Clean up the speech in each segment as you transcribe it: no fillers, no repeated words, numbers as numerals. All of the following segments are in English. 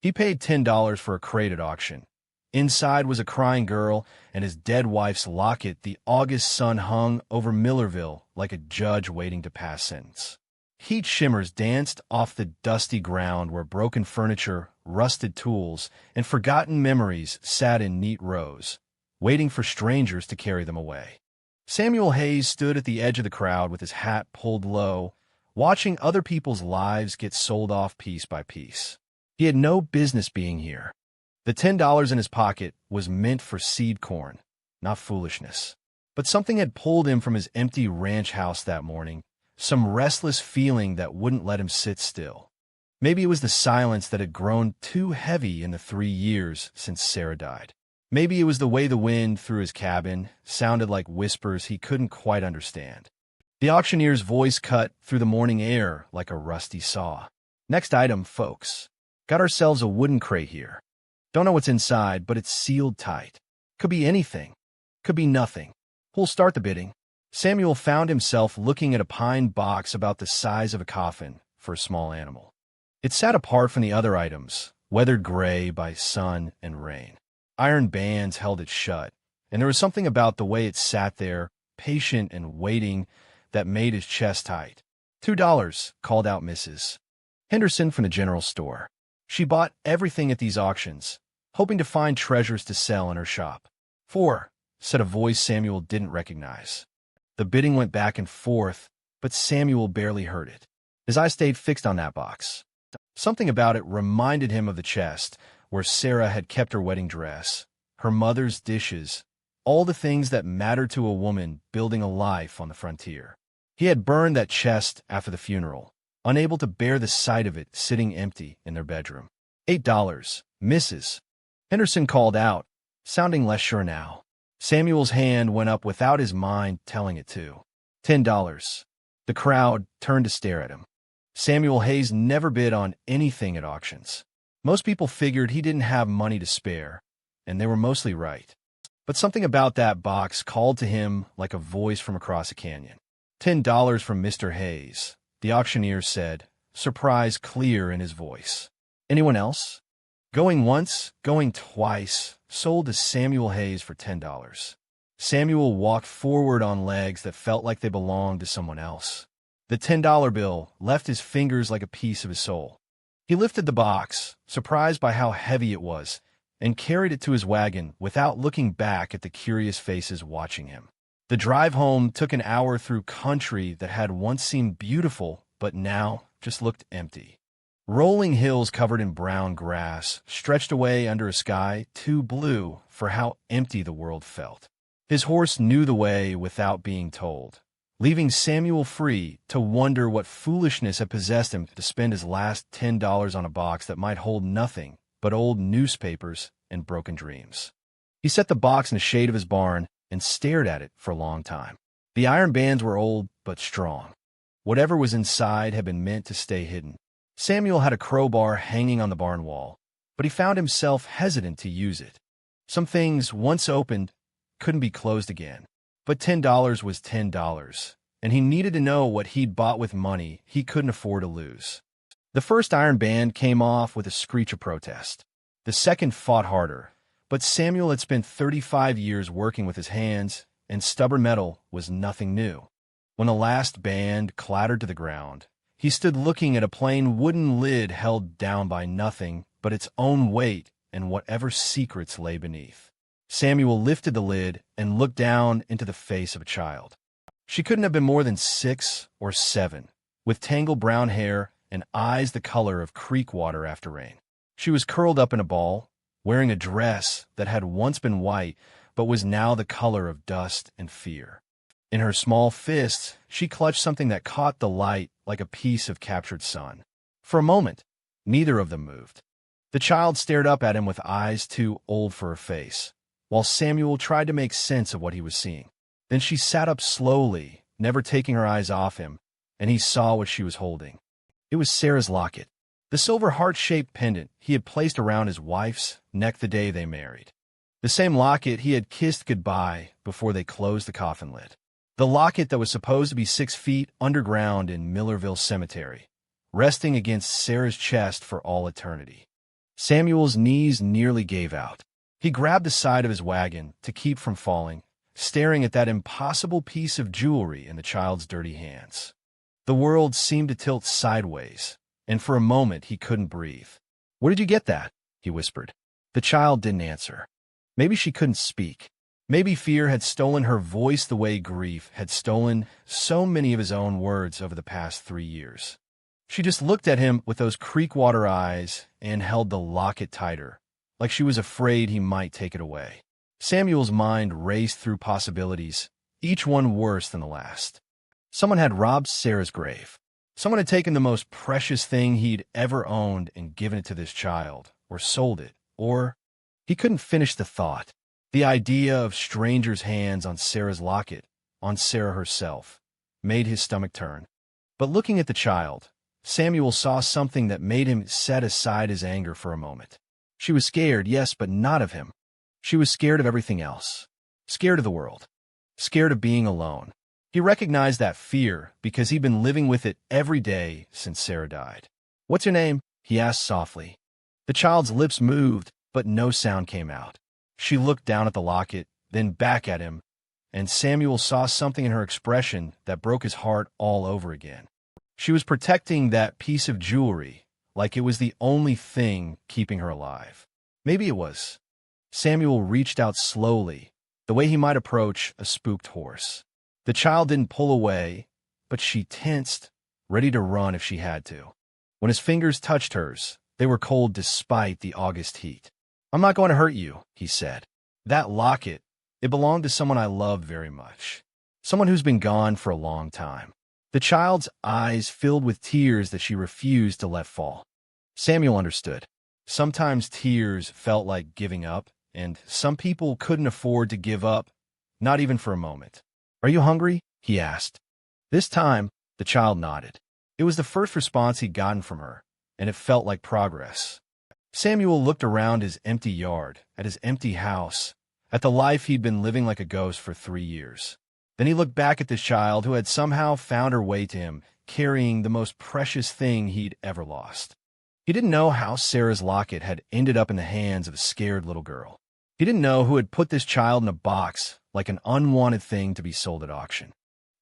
He paid $10 for a crate at auction. Inside was a crying girl and his dead wife's locket. The August sun hung over Millerville like a judge waiting to pass sentence. Heat shimmers danced off the dusty ground where broken furniture, rusted tools, and forgotten memories sat in neat rows, waiting for strangers to carry them away. Samuel Hayes stood at the edge of the crowd with his hat pulled low, watching other people's lives get sold off piece by piece. He had no business being here. The $10 in his pocket was meant for seed corn, not foolishness. But something had pulled him from his empty ranch house that morning, some restless feeling that wouldn't let him sit still. Maybe it was the silence that had grown too heavy in the 3 years since Sarah died. Maybe it was the way the wind through his cabin sounded like whispers he couldn't quite understand. The auctioneer's voice cut through the morning air like a rusty saw. "Next item, folks. Got ourselves a wooden crate here. Don't know what's inside, but it's sealed tight. Could be anything. Could be nothing. Who'll start the bidding?" Samuel found himself looking at a pine box about the size of a coffin for a small animal. It sat apart from the other items, weathered gray by sun and rain. Iron bands held it shut, and there was something about the way it sat there, patient and waiting, that made his chest tight. $2, called out Mrs. Henderson from the general store. She bought everything at these auctions, hoping to find treasures to sell in her shop. "4," said a voice Samuel didn't recognize. The bidding went back and forth, but Samuel barely heard it. His eyes stayed fixed on that box. Something about it reminded him of the chest, where Sarah had kept her wedding dress, her mother's dishes, all the things that mattered to a woman building a life on the frontier. He had burned that chest after the funeral, unable to bear the sight of it sitting empty in their bedroom. $8, Mrs. Henderson called out, sounding less sure now. Samuel's hand went up without his mind telling it to. $10. The crowd turned to stare at him. Samuel Hayes never bid on anything at auctions. Most people figured he didn't have money to spare, and they were mostly right. But something about that box called to him like a voice from across a canyon. $10 from Mr. Hayes, the auctioneer said, surprise clear in his voice. Anyone else? Going once, going twice, sold to Samuel Hayes for $10. Samuel walked forward on legs that felt like they belonged to someone else. The $10 bill left his fingers like a piece of his soul. He lifted the box, surprised by how heavy it was, and carried it to his wagon without looking back at the curious faces watching him. The drive home took an hour through country that had once seemed beautiful, but now just looked empty. Rolling hills covered in brown grass stretched away under a sky too blue for how empty the world felt. His horse knew the way without being told, leaving Samuel free to wonder what foolishness had possessed him to spend his last $10 on a box that might hold nothing but old newspapers and broken dreams. He set the box in the shade of his barn and stared at it for a long time. The iron bands were old but strong. Whatever was inside had been meant to stay hidden. Samuel had a crowbar hanging on the barn wall, but he found himself hesitant to use it. Some things, once opened, couldn't be closed again. But $10 was $10, and he needed to know what he'd bought with money he couldn't afford to lose. The first iron band came off with a screech of protest. The second fought harder, but Samuel had spent 35 years working with his hands, and stubborn metal was nothing new. When the last band clattered to the ground, he stood looking at a plain wooden lid held down by nothing but its own weight and whatever secrets lay beneath. Samuel lifted the lid and looked down into the face of a child. She couldn't have been more than 6 or 7, with tangled brown hair and eyes the color of creek water after rain. She was curled up in a ball, wearing a dress that had once been white but was now the color of dust and fear. In her small fists, she clutched something that caught the light like a piece of captured sun. For a moment, neither of them moved. The child stared up at him with eyes too old for her face, while Samuel tried to make sense of what he was seeing. Then she sat up slowly, never taking her eyes off him, and he saw what she was holding. It was Sarah's locket, the silver heart-shaped pendant he had placed around his wife's neck the day they married. The same locket he had kissed goodbye before they closed the coffin lid. The locket that was supposed to be 6 feet underground in Millerville Cemetery, resting against Sarah's chest for all eternity. Samuel's knees nearly gave out. He grabbed the side of his wagon to keep from falling, staring at that impossible piece of jewelry in the child's dirty hands. The world seemed to tilt sideways, and for a moment he couldn't breathe. "Where did you get that?" he whispered. The child didn't answer. Maybe she couldn't speak. Maybe fear had stolen her voice the way grief had stolen so many of his own words over the past 3 years. She just looked at him with those creekwater eyes and held the locket tighter, like she was afraid he might take it away. Samuel's mind raced through possibilities, each one worse than the last. Someone had robbed Sarah's grave. Someone had taken the most precious thing he'd ever owned and given it to this child, or sold it, or... He couldn't finish the thought. The idea of strangers' hands on Sarah's locket, on Sarah herself, made his stomach turn. But looking at the child, Samuel saw something that made him set aside his anger for a moment. She was scared, yes, but not of him. She was scared of everything else. Scared of the world. Scared of being alone. He recognized that fear because he'd been living with it every day since Sarah died. "What's your name?" he asked softly. The child's lips moved, but no sound came out. She looked down at the locket, then back at him, and Samuel saw something in her expression that broke his heart all over again. She was protecting that piece of jewelry like it was the only thing keeping her alive. Maybe it was. Samuel reached out slowly, the way he might approach a spooked horse. The child didn't pull away, but she tensed, ready to run if she had to. When his fingers touched hers, they were cold despite the August heat. "I'm not going to hurt you," he said. "That locket, it belonged to someone I love very much. Someone who's been gone for a long time." The child's eyes filled with tears that she refused to let fall. Samuel understood. Sometimes tears felt like giving up, and some people couldn't afford to give up, not even for a moment. "Are you hungry?" he asked. This time, the child nodded. It was the first response he'd gotten from her, and it felt like progress. Samuel looked around his empty yard, at his empty house, at the life he'd been living like a ghost for 3 years. Then he looked back at this child who had somehow found her way to him, carrying the most precious thing he'd ever lost. He didn't know how Sarah's locket had ended up in the hands of a scared little girl. He didn't know who had put this child in a box like an unwanted thing to be sold at auction.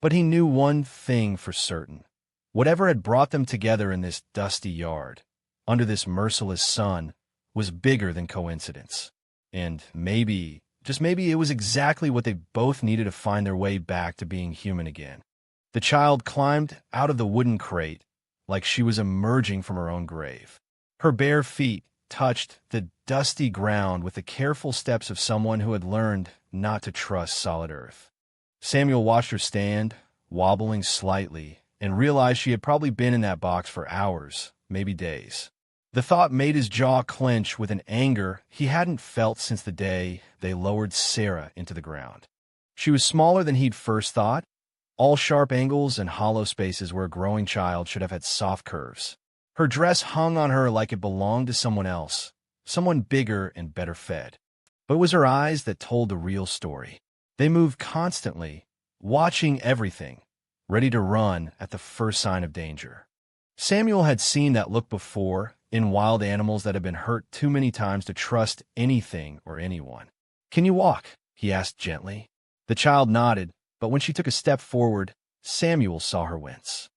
But he knew one thing for certain. Whatever had brought them together in this dusty yard, under this merciless sun, was bigger than coincidence. And maybe, just maybe, it was exactly what they both needed to find their way back to being human again. The child climbed out of the wooden crate like she was emerging from her own grave. Her bare feet touched the dusty ground with the careful steps of someone who had learned not to trust solid earth. Samuel watched her stand, wobbling slightly, and realized she had probably been in that box for hours, maybe days. The thought made his jaw clench with an anger he hadn't felt since the day they lowered Sarah into the ground. She was smaller than he'd first thought, all sharp angles and hollow spaces where a growing child should have had soft curves. Her dress hung on her like it belonged to someone else, someone bigger and better fed. But it was her eyes that told the real story. They moved constantly, watching everything, ready to run at the first sign of danger. Samuel had seen that look before in wild animals that had been hurt too many times to trust anything or anyone. "Can you walk?" he asked gently. The child nodded, but when she took a step forward, Samuel saw her wince.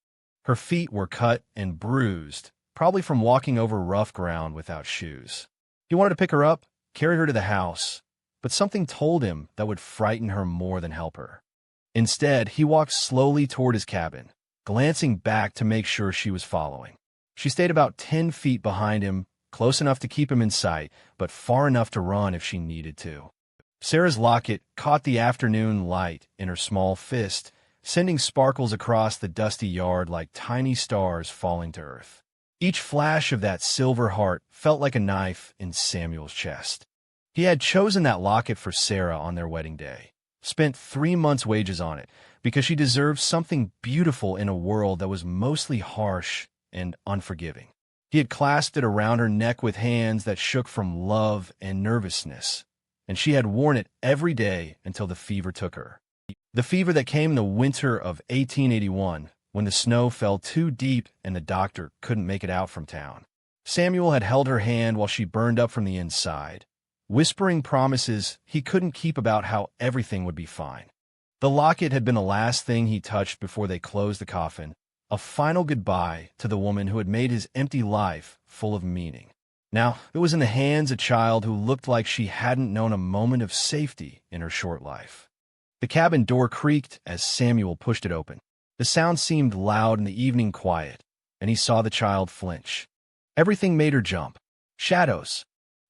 Her feet were cut and bruised, probably from walking over rough ground without shoes. He wanted to pick her up, carry her to the house, but something told him that would frighten her more than help her. Instead, he walked slowly toward his cabin, glancing back to make sure she was following. She stayed about 10 feet behind him, close enough to keep him in sight, but far enough to run if she needed to. Sarah's locket caught the afternoon light in her small fist, sending sparkles across the dusty yard like tiny stars falling to earth. Each flash of that silver heart felt like a knife in Samuel's chest. He had chosen that locket for Sarah on their wedding day, spent 3 months' wages on it, because she deserved something beautiful in a world that was mostly harsh and unforgiving. He had clasped it around her neck with hands that shook from love and nervousness, and she had worn it every day until the fever took her. The fever that came in the winter of 1881, when the snow fell too deep and the doctor couldn't make it out from town. Samuel had held her hand while she burned up from the inside, whispering promises he couldn't keep about how everything would be fine. The locket had been the last thing he touched before they closed the coffin, a final goodbye to the woman who had made his empty life full of meaning. Now, it was in the hands of a child who looked like she hadn't known a moment of safety in her short life. The cabin door creaked as Samuel pushed it open. The sound seemed loud in the evening quiet, and he saw the child flinch. Everything made her jump. Shadows,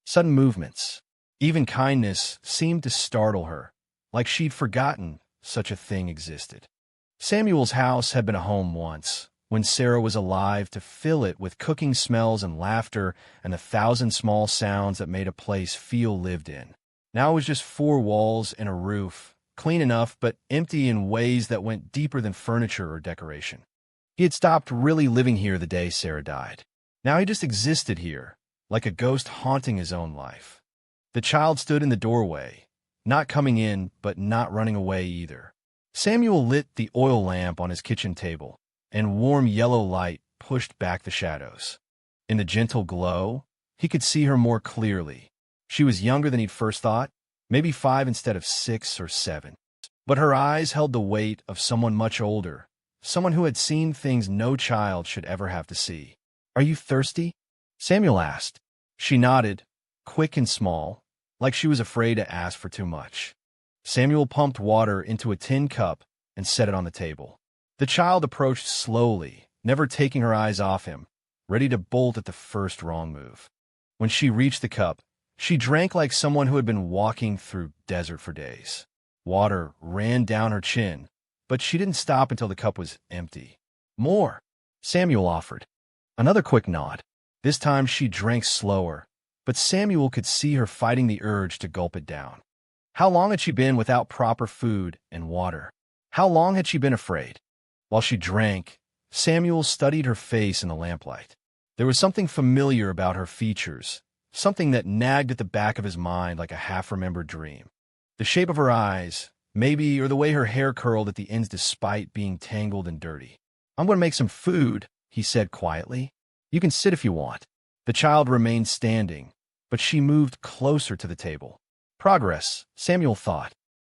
sudden movements, even kindness seemed to startle her, like she'd forgotten such a thing existed. Samuel's house had been a home once, when Sarah was alive, to fill it with cooking smells and laughter and 1,000 small sounds that made a place feel lived in. Now it was just 4 walls and a roof, clean enough but empty in ways that went deeper than furniture or decoration. He had stopped really living here the day Sarah died. Now he just existed here, like a ghost haunting his own life. The child stood in the doorway, not coming in but not running away either. Samuel lit the oil lamp on his kitchen table, and warm yellow light pushed back the shadows. In the gentle glow, he could see her more clearly. She was younger than he'd first thought, maybe 5 instead of 6 or 7. But her eyes held the weight of someone much older, someone who had seen things no child should ever have to see. "Are you thirsty?" Samuel asked. She nodded, quick and small, like she was afraid to ask for too much. Samuel pumped water into a tin cup and set it on the table. The child approached slowly, never taking her eyes off him, ready to bolt at the first wrong move. When she reached the cup, she drank like someone who had been walking through desert for days. Water ran down her chin, but she didn't stop until the cup was empty. "More," Samuel offered. Another quick nod. This time she drank slower, but Samuel could see her fighting the urge to gulp it down. How long had she been without proper food and water? How long had she been afraid? While she drank, Samuel studied her face in the lamplight. There was something familiar about her features, something that nagged at the back of his mind like a half-remembered dream. The shape of her eyes, maybe, or the way her hair curled at the ends despite being tangled and dirty. "I'm going to make some food," he said quietly. "You can sit if you want." The child remained standing, but she moved closer to the table. Progress, Samuel thought.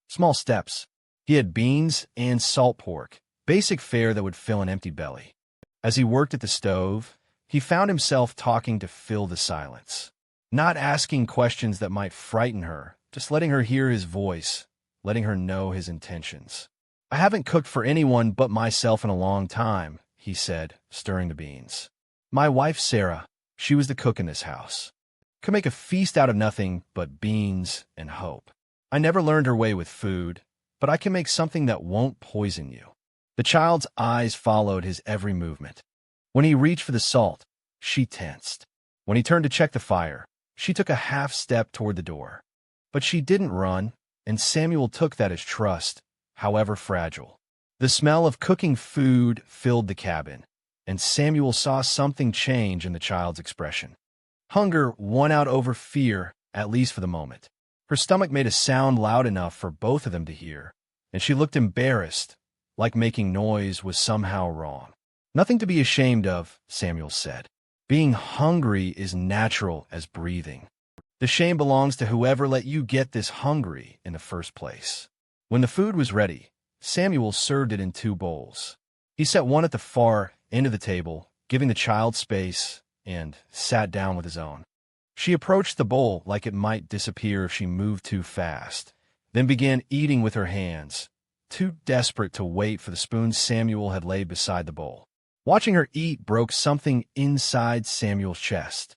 Small steps. He had beans and salt pork, basic fare that would fill an empty belly. As he worked at the stove, he found himself talking to fill the silence. Not asking questions that might frighten her, just letting her hear his voice, letting her know his intentions. "I haven't cooked for anyone but myself in a long time," he said, stirring the beans. "My wife, Sarah, she was the cook in this house. Could make a feast out of nothing but beans and hope. I never learned her way with food, but I can make something that won't poison you." The child's eyes followed his every movement. When he reached for the salt, she tensed. When he turned to check the fire, she took a half step toward the door. But she didn't run, and Samuel took that as trust, however fragile. The smell of cooking food filled the cabin, and Samuel saw something change in the child's expression. Hunger won out over fear, at least for the moment. Her stomach made a sound loud enough for both of them to hear, and she looked embarrassed, like making noise was somehow wrong. "Nothing to be ashamed of," Samuel said. "Being hungry is natural as breathing. The shame belongs to whoever let you get this hungry in the first place." When the food was ready, Samuel served it in 2 bowls. He set one at the far end of the table, giving the child space, and sat down with his own. She approached the bowl like it might disappear if she moved too fast, then began eating with her hands, too desperate to wait for the spoon Samuel had laid beside the bowl. Watching her eat broke something inside Samuel's chest.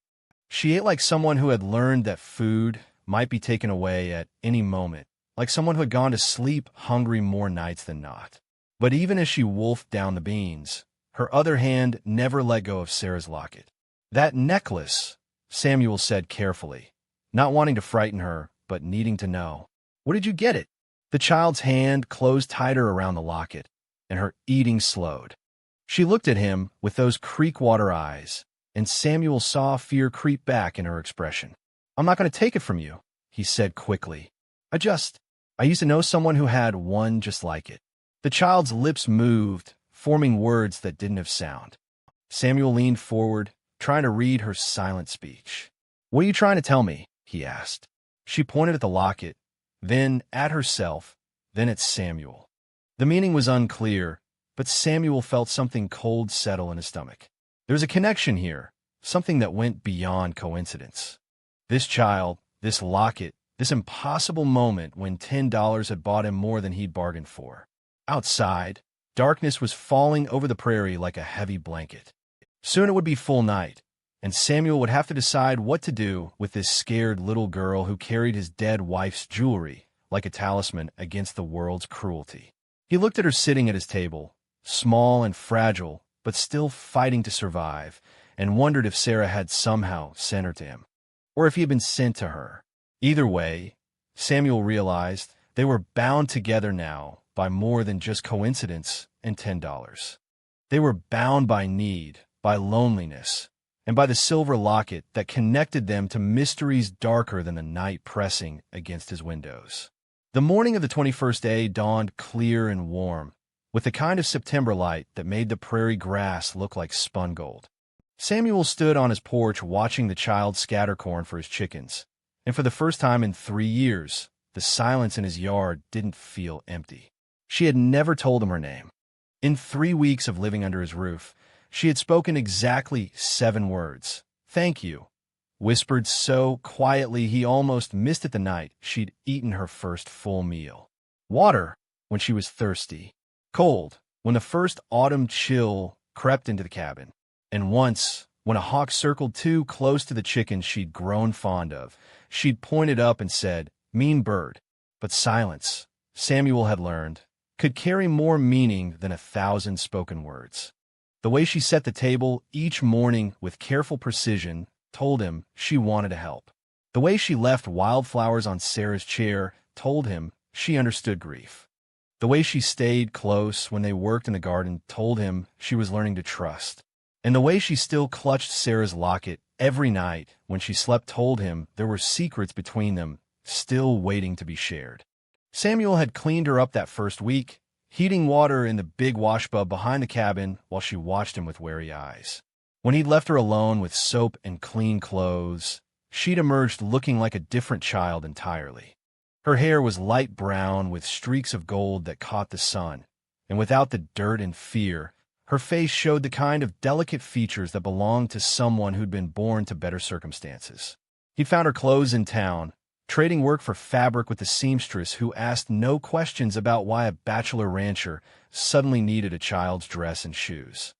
She ate like someone who had learned that food might be taken away at any moment, like someone who had gone to sleep hungry more nights than not. But even as she wolfed down the beans, her other hand never let go of Sarah's locket. "That necklace," Samuel said carefully, not wanting to frighten her, but needing to know. "Where did you get it?" The child's hand closed tighter around the locket, and her eating slowed. She looked at him with those creek-water eyes, and Samuel saw fear creep back in her expression. "I'm not going to take it from you," he said quickly. I used to know someone who had one just like it." The child's lips moved, forming words that didn't have sound. Samuel leaned forward, trying to read her silent speech. "What are you trying to tell me?" he asked. She pointed at the locket, then at herself, then at Samuel. The meaning was unclear, but Samuel felt something cold settle in his stomach. There's a connection here, something that went beyond coincidence. This child, this locket, this impossible moment when $10 had bought him more than he'd bargained for. Outside, darkness was falling over the prairie like a heavy blanket. Soon it would be full night, and Samuel would have to decide what to do with this scared little girl who carried his dead wife's jewelry like a talisman against the world's cruelty. He looked at her sitting at his table, small and fragile, but still fighting to survive, and wondered if Sarah had somehow sent her to him, or if he had been sent to her. Either way, Samuel realized they were bound together now by more than just coincidence and $10. They were bound by need, by loneliness, and by the silver locket that connected them to mysteries darker than the night pressing against his windows. The morning of the 21st day dawned clear and warm, with the kind of September light that made the prairie grass look like spun gold. Samuel stood on his porch watching the child scatter corn for his chickens, and for the first time in 3 years, the silence in his yard didn't feel empty. She had never told him her name. In 3 weeks of living under his roof, she had spoken exactly 7 words. "Thank you," whispered so quietly he almost missed it the night she'd eaten her first full meal. "Water," when she was thirsty. "Cold," when the first autumn chill crept into the cabin. And once, when a hawk circled too close to the chickens she'd grown fond of, she'd pointed up and said, "Mean bird." But silence, Samuel had learned, could carry more meaning than 1,000 spoken words. The way she set the table each morning with careful precision told him she wanted to help. The way she left wildflowers on Sarah's chair told him she understood grief. The way she stayed close when they worked in the garden told him she was learning to trust. And the way she still clutched Sarah's locket every night when she slept told him there were secrets between them still waiting to be shared. Samuel had cleaned her up that first week, heating water in the big washbub behind the cabin while she watched him with wary eyes. When he'd left her alone with soap and clean clothes, she'd emerged looking like a different child entirely. Her hair was light brown with streaks of gold that caught the sun, and without the dirt and fear, her face showed the kind of delicate features that belonged to someone who'd been born to better circumstances. He'd found her clothes in town, trading work for fabric with the seamstress who asked no questions about why a bachelor rancher suddenly needed a child's dress and shoes.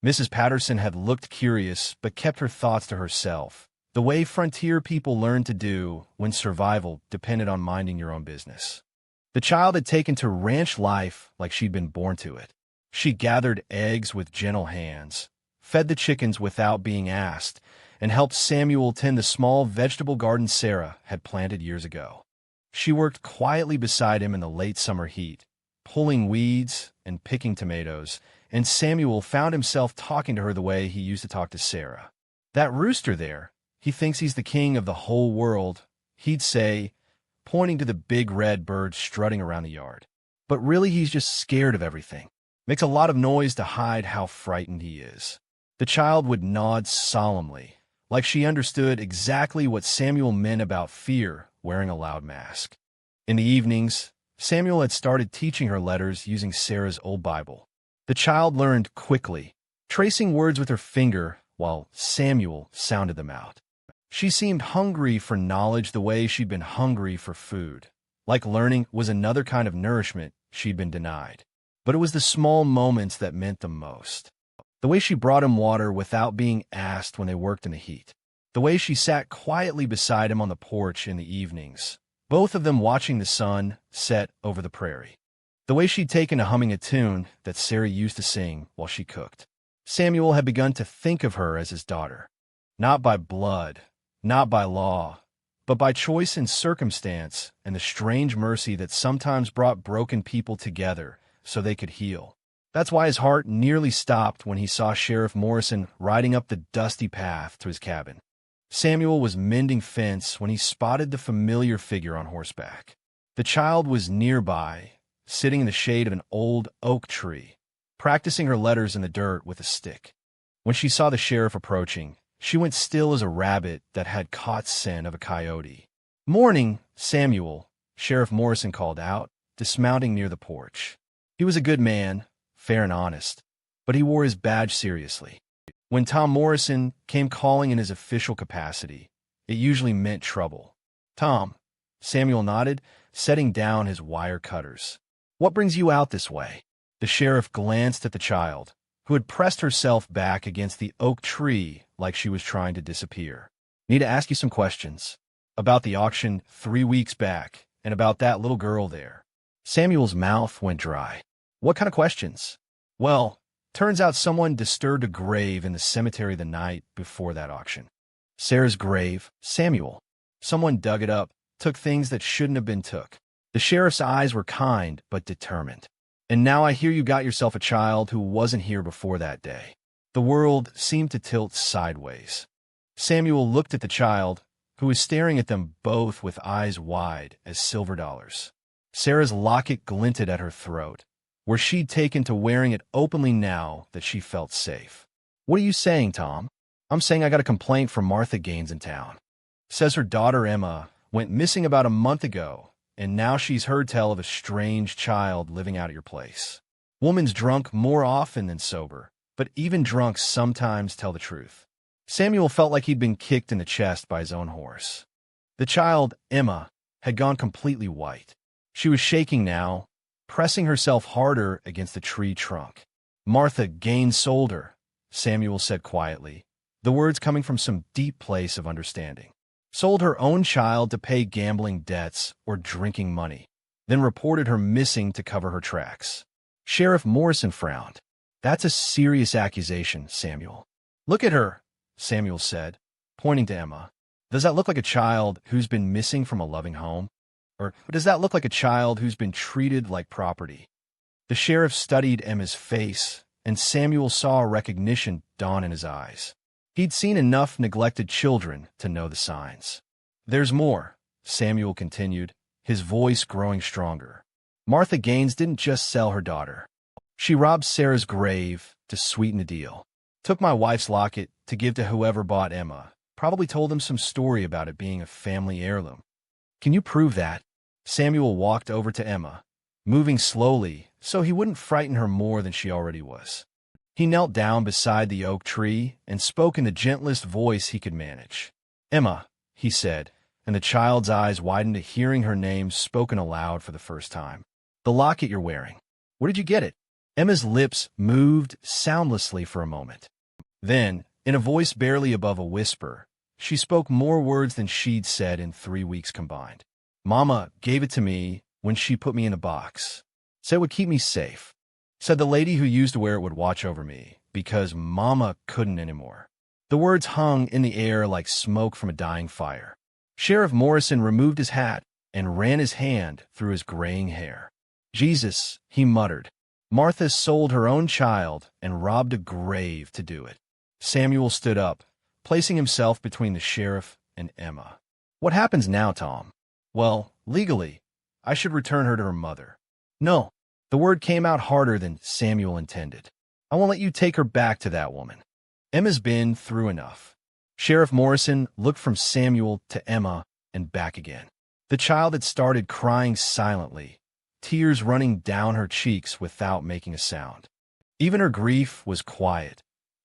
Mrs. Patterson had looked curious but kept her thoughts to herself, the way frontier people learned to do when survival depended on minding your own business. The child had taken to ranch life like she'd been born to it. She gathered eggs with gentle hands, fed the chickens without being asked, and helped Samuel tend the small vegetable garden Sarah had planted years ago. She worked quietly beside him in the late summer heat, pulling weeds and picking tomatoes, and Samuel found himself talking to her the way he used to talk to Sarah. "That rooster there, he thinks he's the king of the whole world," he'd say, pointing to the big red bird strutting around the yard. "But really he's just scared of everything. Makes a lot of noise to hide how frightened he is." The child would nod solemnly, like she understood exactly what Samuel meant about fear wearing a loud mask. In the evenings, Samuel had started teaching her letters using Sarah's old Bible. The child learned quickly, tracing words with her finger while Samuel sounded them out. She seemed hungry for knowledge the way she'd been hungry for food, like learning was another kind of nourishment she'd been denied. But it was the small moments that meant the most. The way she brought him water without being asked when they worked in the heat. The way she sat quietly beside him on the porch in the evenings, both of them watching the sun set over the prairie. The way she'd taken to humming a tune that Sarah used to sing while she cooked. Samuel had begun to think of her as his daughter. Not by blood, not by law, but by choice and circumstance and the strange mercy that sometimes brought broken people together so they could heal. That's why his heart nearly stopped when he saw Sheriff Morrison riding up the dusty path to his cabin. Samuel was mending fence when he spotted the familiar figure on horseback. The child was nearby, sitting in the shade of an old oak tree, practicing her letters in the dirt with a stick. When she saw the sheriff approaching, She went still as a rabbit that had caught scent of a coyote. "Morning, Samuel," Sheriff Morrison called out, dismounting near the porch. He was a good man, fair and honest, but he wore his badge seriously. When Tom Morrison came calling in his official capacity, it usually meant trouble. "Tom," Samuel nodded, setting down his wire cutters. "What brings you out this way?" The sheriff glanced at the child, who had pressed herself back against the oak tree like she was trying to disappear. "Need to ask you some questions. About the auction 3 weeks back, and about that little girl there." Samuel's mouth went dry. "What kind of questions?" "Well, turns out someone disturbed a grave in the cemetery the night before that auction." "Sarah's grave, Samuel. Someone dug it up, took things that shouldn't have been took." The sheriff's eyes were kind but determined. "And now I hear you got yourself a child who wasn't here before that day." The world seemed to tilt sideways. Samuel looked at the child, who was staring at them both with eyes wide as silver dollars. Sarah's locket glinted at her throat, where she'd taken to wearing it openly now that she felt safe. "What are you saying, Tom?" "I'm saying I got a complaint from Martha Gaines in town. Says her daughter Emma went missing about a month ago, and now she's heard tell of a strange child living out at your place. Woman's drunk more often than sober, but even drunks sometimes tell the truth." Samuel felt like he'd been kicked in the chest by his own horse. The child, Emma, had gone completely white. She was shaking now, pressing herself harder against the tree trunk. "Martha Gaines sold her," Samuel said quietly, the words coming from some deep place of understanding. "Sold her own child to pay gambling debts or drinking money, then reported her missing to cover her tracks." Sheriff Morrison frowned. "That's a serious accusation, Samuel." "Look at her," Samuel said, pointing to Emma. "Does that look like a child who's been missing from a loving home? Or does that look like a child who's been treated like property?" The sheriff studied Emma's face, and Samuel saw a recognition dawn in his eyes. He'd seen enough neglected children to know the signs. "There's more," Samuel continued, his voice growing stronger. "Martha Gaines didn't just sell her daughter. She robbed Sarah's grave to sweeten the deal. Took my wife's locket to give to whoever bought Emma. Probably told them some story about it being a family heirloom." "Can you prove that?" Samuel walked over to Emma, moving slowly so he wouldn't frighten her more than she already was. He knelt down beside the oak tree and spoke in the gentlest voice he could manage. "Emma," he said, and the child's eyes widened at hearing her name spoken aloud for the first time. "The locket you're wearing. Where did you get it?" Emma's lips moved soundlessly for a moment. Then, in a voice barely above a whisper, she spoke more words than she'd said in 3 weeks combined. "Mama gave it to me when she put me in a box. Said it would keep me safe. Said the lady who used to wear it would watch over me, because Mama couldn't anymore." The words hung in the air like smoke from a dying fire. Sheriff Morrison removed his hat and ran his hand through his graying hair. "Jesus," he muttered. "Martha sold her own child and robbed a grave to do it." Samuel stood up, placing himself between the sheriff and Emma. "What happens now, Tom?" "Well, legally, I should return her to her mother." "No." The word came out harder than Samuel intended. "I won't let you take her back to that woman. Emma's been through enough." Sheriff Morrison looked from Samuel to Emma and back again. The child had started crying silently, tears running down her cheeks without making a sound. Even her grief was quiet,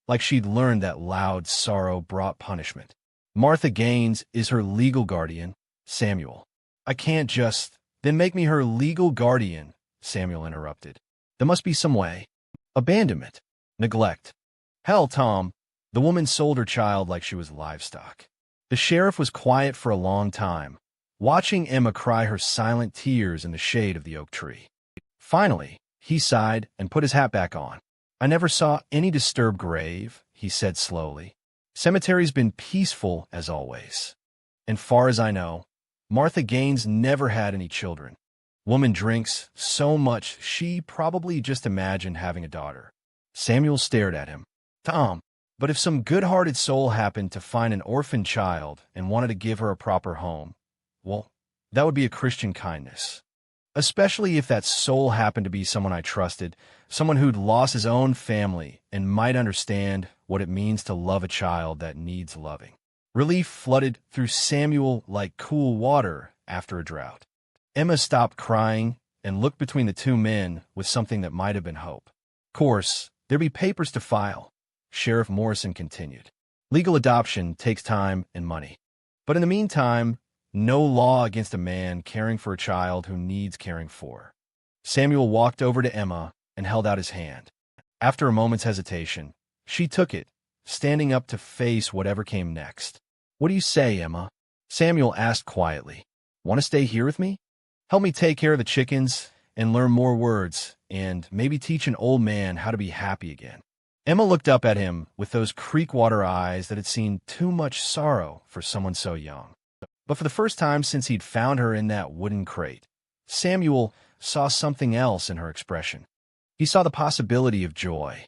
like she'd learned that loud sorrow brought punishment. "Martha Gaines is her legal guardian, Samuel." "I can't just—" "Then make me her legal guardian," Samuel interrupted. "There must be some way." "Abandonment. Neglect. Hell, Tom, the woman sold her child like she was livestock." The sheriff was quiet for a long time, watching Emma cry her silent tears in the shade of the oak tree. Finally, he sighed and put his hat back on. "I never saw any disturbed grave," he said slowly. "Cemetery's been peaceful as always. And far as I know, Martha Gaines never had any children. Woman drinks so much she probably just imagined having a daughter." Samuel stared at him. "Tom, but if some good-hearted soul happened to find an orphan child and wanted to give her a proper home, well, that would be a Christian kindness. Especially if that soul happened to be someone I trusted, someone who'd lost his own family and might understand what it means to love a child that needs loving. Relief flooded through Samuel like cool water after a drought. Emma stopped crying and looked between the two men with something that might have been hope. Of course, there'd be papers to file, Sheriff Morrison continued. Legal adoption takes time and money. But in the meantime, no law against a man caring for a child who needs caring for. Samuel walked over to Emma and held out his hand. After a moment's hesitation, she took it, standing up to face whatever came next. "What do you say, Emma?" Samuel asked quietly. "Want to stay here with me? Help me take care of the chickens and learn more words and maybe teach an old man how to be happy again." Emma looked up at him with those creek-water eyes that had seen too much sorrow for someone so young. But for the first time since he'd found her in that wooden crate, Samuel saw something else in her expression. He saw the possibility of joy.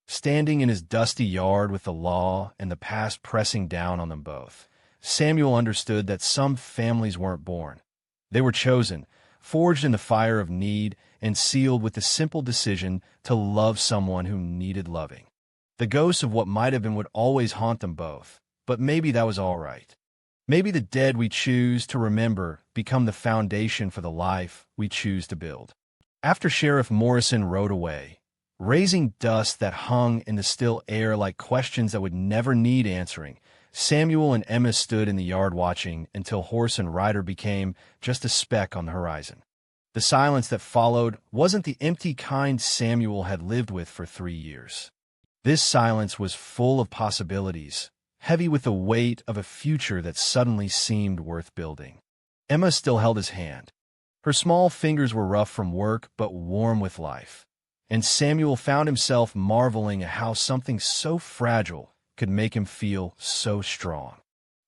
Standing in his dusty yard with the law and the past pressing down on them both, Samuel understood that some families weren't born. They were chosen, forged in the fire of need, and sealed with the simple decision to love someone who needed loving. The ghosts of what might have been would always haunt them both, but maybe that was all right. Maybe the dead we choose to remember become the foundation for the life we choose to build. After Sheriff Morrison rode away, raising dust that hung in the still air like questions that would never need answering, Samuel and Emma stood in the yard watching until horse and rider became just a speck on the horizon. The silence that followed wasn't the empty kind Samuel had lived with for 3 years. This silence was full of possibilities, heavy with the weight of a future that suddenly seemed worth building. Emma still held his hand. Her small fingers were rough from work but warm with life, and Samuel found himself marveling at how something so fragile could make him feel so strong.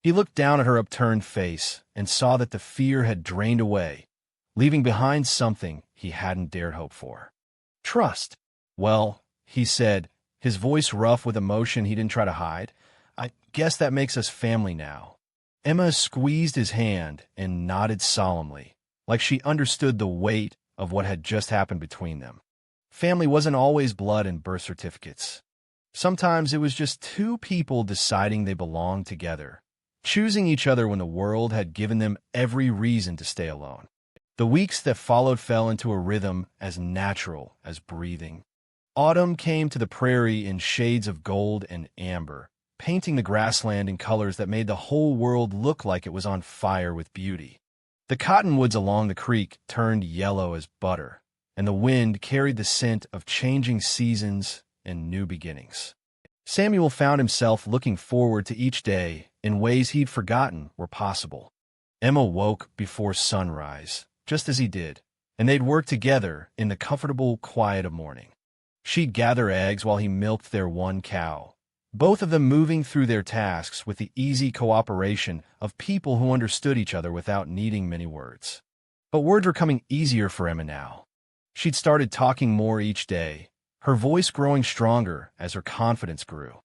He looked down at her upturned face and saw that the fear had drained away, leaving behind something he hadn't dared hope for. "Trust." "Well," he said, his voice rough with emotion he didn't try to hide, "I guess that makes us family now." Emma squeezed his hand and nodded solemnly, like she understood the weight of what had just happened between them. Family wasn't always blood and birth certificates. Sometimes it was just two people deciding they belonged together, choosing each other when the world had given them every reason to stay alone. The weeks that followed fell into a rhythm as natural as breathing. Autumn came to the prairie in shades of gold and amber, painting the grassland in colors that made the whole world look like it was on fire with beauty. The cottonwoods along the creek turned yellow as butter, and the wind carried the scent of changing seasons and new beginnings. Samuel found himself looking forward to each day in ways he'd forgotten were possible. Emma woke before sunrise, just as he did, and they'd work together in the comfortable quiet of morning. She'd gather eggs while he milked their one cow, both of them moving through their tasks with the easy cooperation of people who understood each other without needing many words. But words were coming easier for Emma now. She'd started talking more each day, her voice growing stronger as her confidence grew.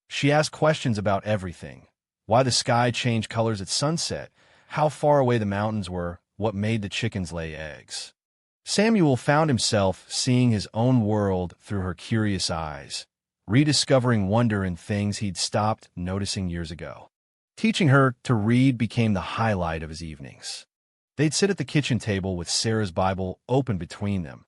She asked questions about everything: why the sky changed colors at sunset, how far away the mountains were, what made the chickens lay eggs. Samuel found himself seeing his own world through her curious eyes, rediscovering wonder in things he'd stopped noticing years ago. Teaching her to read became the highlight of his evenings. They'd sit at the kitchen table with Sarah's Bible open between them,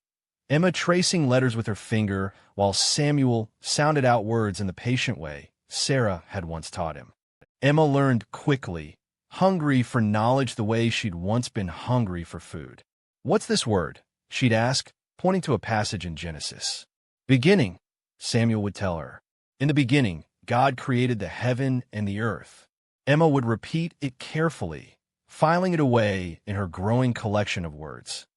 Emma tracing letters with her finger while Samuel sounded out words in the patient way Sarah had once taught him. Emma learned quickly, hungry for knowledge the way she'd once been hungry for food. "What's this word?" she'd ask, pointing to a passage in Genesis. "Beginning," Samuel would tell her. "In the beginning, God created the heaven and the earth." Emma would repeat it carefully, filing it away in her growing collection of words.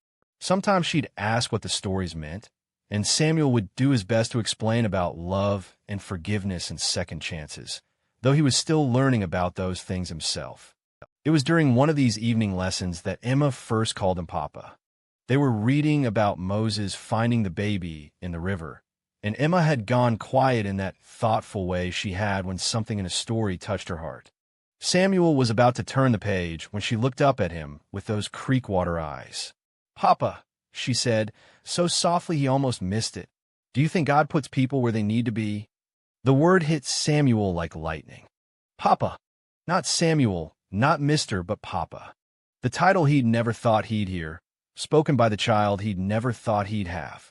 Sometimes she'd ask what the stories meant, and Samuel would do his best to explain about love and forgiveness and second chances, though he was still learning about those things himself. It was during one of these evening lessons that Emma first called him Papa. They were reading about Moses finding the baby in the river, and Emma had gone quiet in that thoughtful way she had when something in a story touched her heart. Samuel was about to turn the page when she looked up at him with those creek-water eyes. "Papa," she said, so softly he almost missed it, "do you think God puts people where they need to be?" The word hit Samuel like lightning. Papa. Not Samuel, not Mr., but Papa. The title he'd never thought he'd hear, spoken by the child he'd never thought he'd have.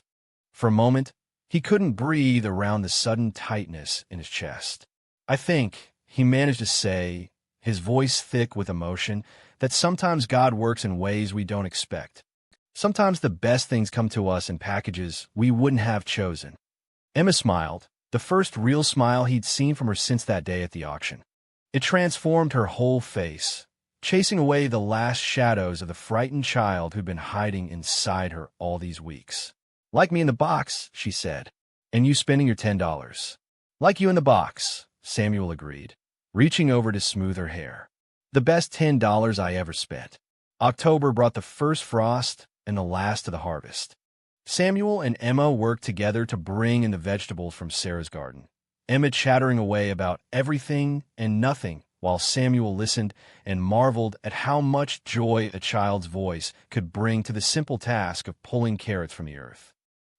For a moment, he couldn't breathe around the sudden tightness in his chest. I think, he managed to say, his voice thick with emotion, that sometimes God works in ways we don't expect. Sometimes the best things come to us in packages we wouldn't have chosen. Emma smiled, the first real smile he'd seen from her since that day at the auction. It transformed her whole face, chasing away the last shadows of the frightened child who'd been hiding inside her all these weeks. Like me in the box, she said. And you spending your $10. Like you in the box, Samuel agreed, reaching over to smooth her hair. The best $10 I ever spent. October brought the first frost and the last of the harvest. Samuel and Emma worked together to bring in the vegetables from Sarah's garden, Emma chattering away about everything and nothing while Samuel listened and marveled at how much joy a child's voice could bring to the simple task of pulling carrots from the earth.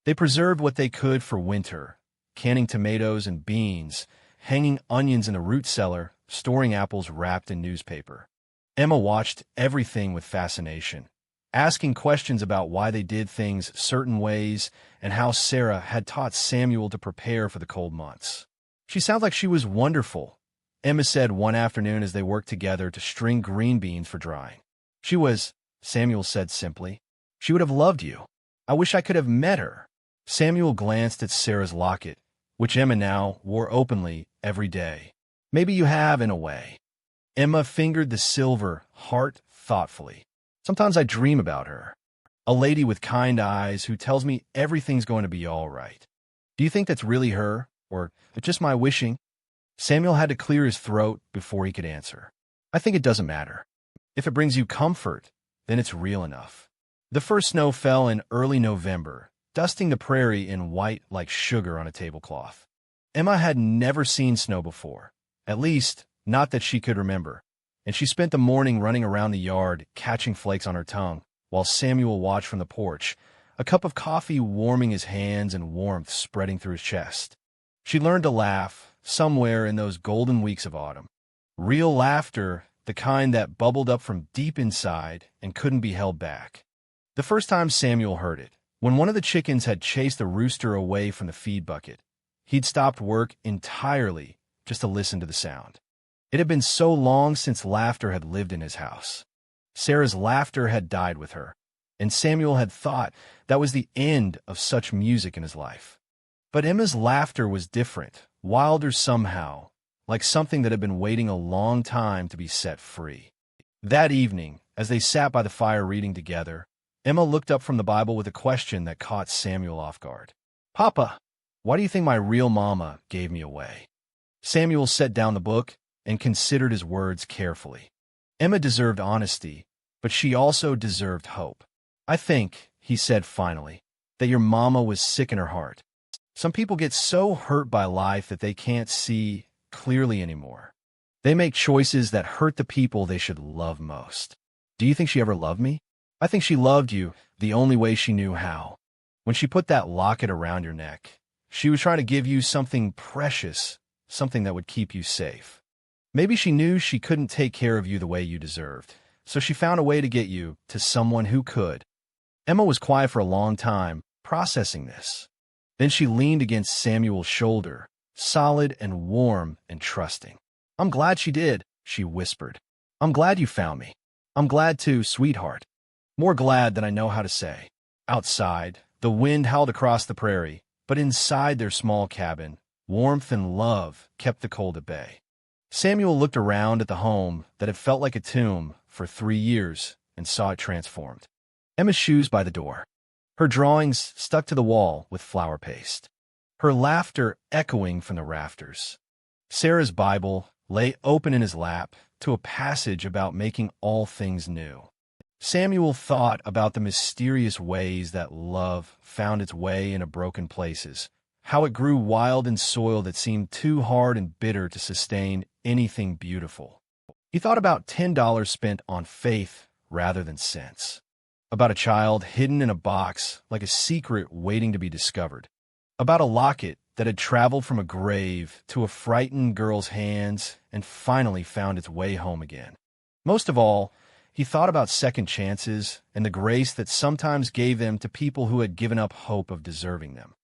They preserved what they could for winter, canning tomatoes and beans, hanging onions in the root cellar, storing apples wrapped in newspaper. Emma watched everything with fascination, asking questions about why they did things certain ways and how Sarah had taught Samuel to prepare for the cold months. She sounded like she was wonderful, Emma said one afternoon as they worked together to string green beans for drying. She was, Samuel said simply. She would have loved you. I wish I could have met her. Samuel glanced at Sarah's locket, which Emma now wore openly every day. Maybe you have, in a way. Emma fingered the silver heart thoughtfully. Sometimes I dream about her. A lady with kind eyes who tells me everything's going to be all right. Do you think that's really her, or just my wishing? Samuel had to clear his throat before he could answer. I think it doesn't matter. If it brings you comfort, then it's real enough. The first snow fell in early November, dusting the prairie in white like sugar on a tablecloth. Emma had never seen snow before, at least not that she could remember, and she spent the morning running around the yard, catching flakes on her tongue, while Samuel watched from the porch, a cup of coffee warming his hands and warmth spreading through his chest. She learned to laugh somewhere in those golden weeks of autumn. Real laughter, the kind that bubbled up from deep inside and couldn't be held back. The first time Samuel heard it, when one of the chickens had chased the rooster away from the feed bucket, he'd stopped work entirely just to listen to the sound. It had been so long since laughter had lived in his house. Sarah's laughter had died with her, and Samuel had thought that was the end of such music in his life. But Emma's laughter was different, wilder somehow, like something that had been waiting a long time to be set free. That evening, as they sat by the fire reading together, Emma looked up from the Bible with a question that caught Samuel off guard. Papa, why do you think my real mama gave me away? Samuel set down the book and considered his words carefully. Emma deserved honesty, but she also deserved hope. I think, he said finally, that your mama was sick in her heart. Some people get so hurt by life that they can't see clearly anymore. They make choices that hurt the people they should love most. Do you think she ever loved me? I think she loved you the only way she knew how. When she put that locket around your neck, she was trying to give you something precious, something that would keep you safe. Maybe she knew she couldn't take care of you the way you deserved, so she found a way to get you to someone who could. Emma was quiet for a long time, processing this. Then she leaned against Samuel's shoulder, solid and warm and trusting. I'm glad she did, she whispered. I'm glad you found me. I'm glad too, sweetheart. More glad than I know how to say. Outside, the wind howled across the prairie, but inside their small cabin, warmth and love kept the cold at bay. Samuel looked around at the home that had felt like a tomb for 3 years and saw it transformed. Emma's shoes by the door. Her drawings stuck to the wall with flour paste. Her laughter echoing from the rafters. Sarah's Bible lay open in his lap to a passage about making all things new. Samuel thought about the mysterious ways that love found its way into broken places, how it grew wild in soil that seemed too hard and bitter to sustain anything beautiful. He thought about $10 spent on faith rather than sense. About a child hidden in a box like a secret waiting to be discovered. About a locket that had traveled from a grave to a frightened girl's hands and finally found its way home again. Most of all, he thought about second chances and the grace that sometimes gave them to people who had given up hope of deserving them.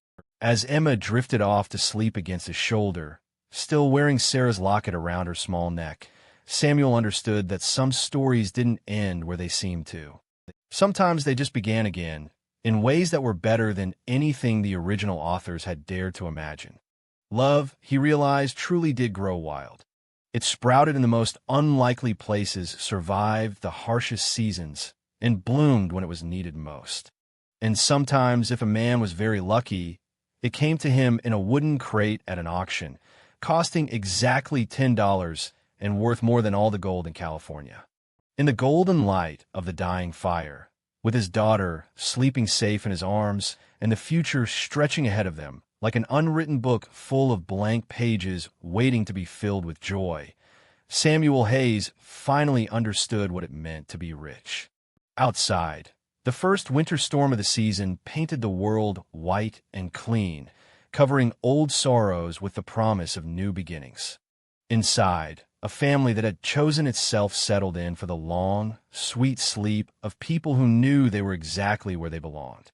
As Emma drifted off to sleep against his shoulder, still wearing Sarah's locket around her small neck, Samuel understood that some stories didn't end where they seemed to. Sometimes they just began again, in ways that were better than anything the original authors had dared to imagine. Love, he realized, truly did grow wild. It sprouted in the most unlikely places, survived the harshest seasons, and bloomed when it was needed most. And sometimes, if a man was very lucky, it came to him in a wooden crate at an auction, costing exactly $10 and worth more than all the gold in California. In the golden light of the dying fire, with his daughter sleeping safe in his arms and the future stretching ahead of them, like an unwritten book full of blank pages waiting to be filled with joy, Samuel Hayes finally understood what it meant to be rich. Outside, the first winter storm of the season painted the world white and clean, covering old sorrows with the promise of new beginnings. Inside, a family that had chosen itself settled in for the long, sweet sleep of people who knew they were exactly where they belonged.